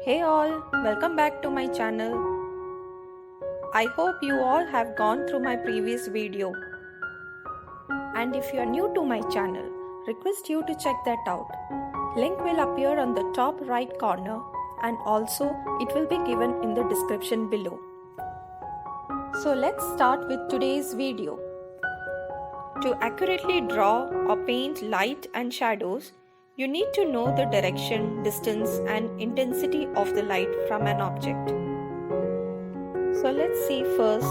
Hey all, welcome back to my channel. I hope you all have gone through my previous video. And if you are new to my channel, request you to check that out. Link will appear on the top right corner and also it will be given in the description below. So let's start with today's video. To accurately draw or paint light and shadows, you need to know the direction, distance and intensity of the light from an object. So let's see first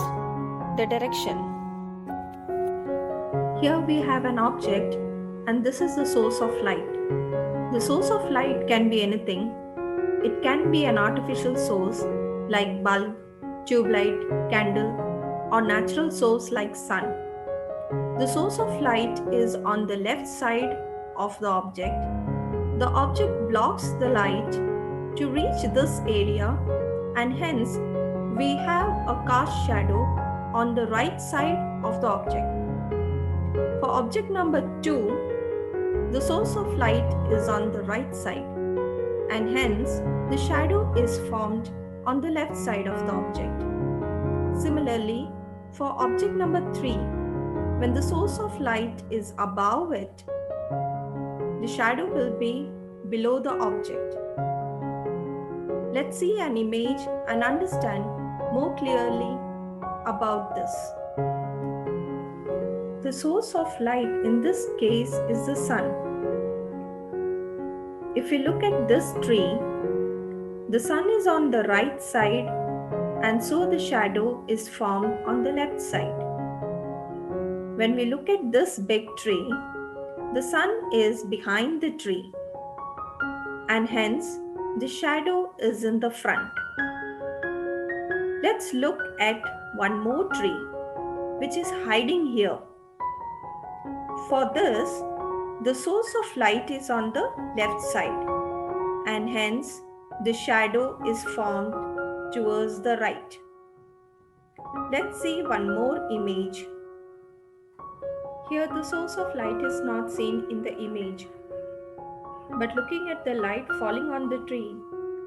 the direction. Here we have an object and this is the source of light. The source of light can be anything. It can be an artificial source like bulb, tube light, candle or natural source like sun. The source of light is on the left side of the object. The object blocks the light to reach this area and hence we have a cast shadow on the right side of the object. For object number 2, the source of light is on the right side and hence the shadow is formed on the left side of the object. Similarly, for object number 3, when the source of light is above it, the shadow will be below the object. Let's see an image and understand more clearly about this. The source of light in this case is the sun. If you look at this tree, the sun is on the right side and so the shadow is formed on the left side. When we look at this big tree, the sun is behind the tree and hence the shadow is in the front. Let's look at one more tree which is hiding here. For this, the source of light is on the left side and hence the shadow is formed towards the right. Let's see one more image. Here the source of light is not seen in the image. But looking at the light falling on the tree,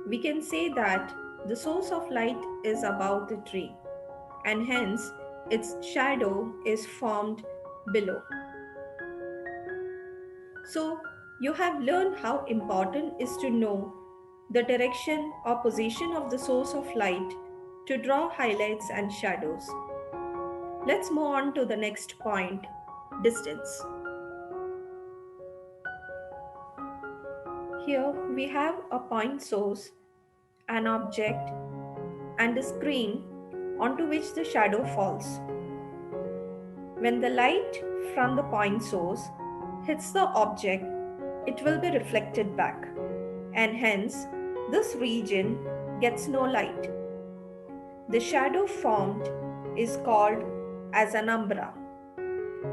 we can say that the source of light is above the tree and hence its shadow is formed below. So you have learned how important is to know the direction or position of the source of light to draw highlights and shadows. Let's move on to the next point, distance. Here we have a point source, an object, and a screen onto which the shadow falls. When the light from the point source hits the object, it will be reflected back, and hence this region gets no light. The shadow formed is called as an umbra.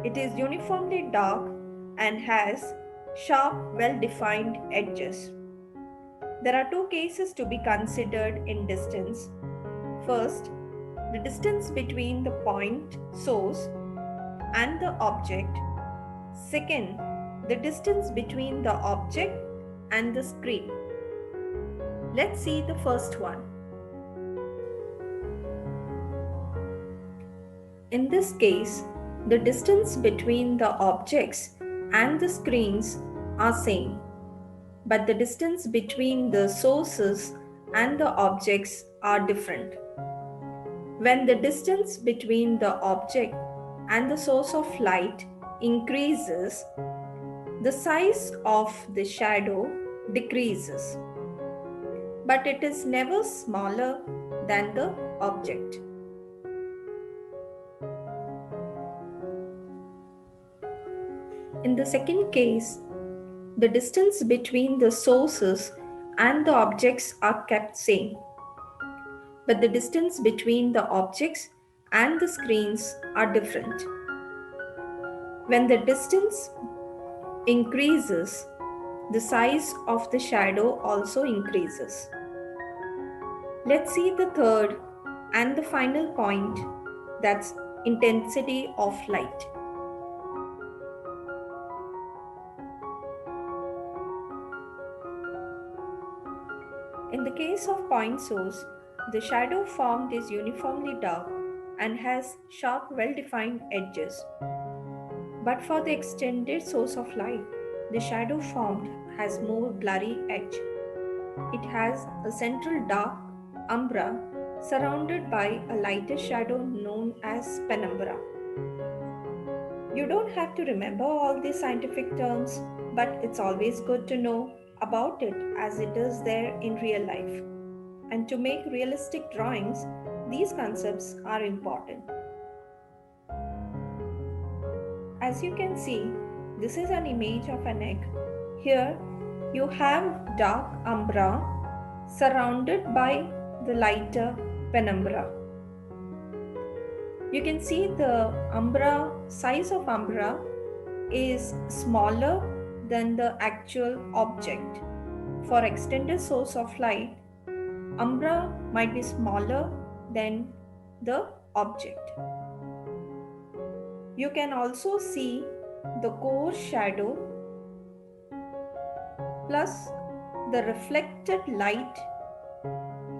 It is uniformly dark and has sharp, well-defined edges. There are two cases to be considered in distance. First, the distance between the point source and the object. Second, the distance between the object and the screen. Let's see the first one. In this case, the distance between the objects and the screens are same, but the distance between the sources and the objects are different. When the distance between the object and the source of light increases, the size of the shadow decreases, but it is never smaller than the object. In the second case, the distance between the sources and the objects are kept same, but the distance between the objects and the screens are different. When the distance increases, the size of the shadow also increases. Let's see the third and the final point, that's intensity of light. In the case of point source, the shadow formed is uniformly dark and has sharp, well-defined edges. But for the extended source of light, the shadow formed has more blurry edge. It has a central dark umbra surrounded by a lighter shadow known as penumbra. You don't have to remember all these scientific terms, but it's always good to know about it as it is there in real life. And to make realistic drawings, these concepts are important. As you can see, this is an image of an egg. Here you have dark umbra surrounded by the lighter penumbra. You can see the size of umbra is smaller than the actual object. For extended source of light, umbra might be smaller than the object. You can also see the core shadow plus the reflected light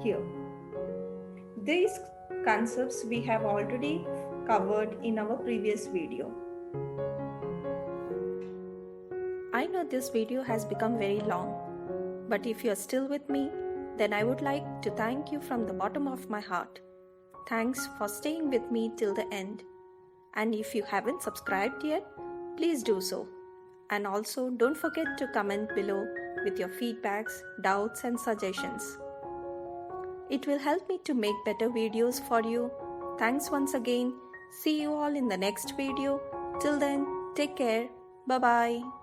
here. These concepts we have already covered in our previous video. I know this video has become very long, but if you are still with me, then I would like to thank you from the bottom of my heart. Thanks for staying with me till the end. And if you haven't subscribed yet, please do so. And also don't forget to comment below with your feedbacks, doubts and suggestions. It will help me to make better videos for you. Thanks once again. See you all in the next video. Till then, take care. Bye-bye.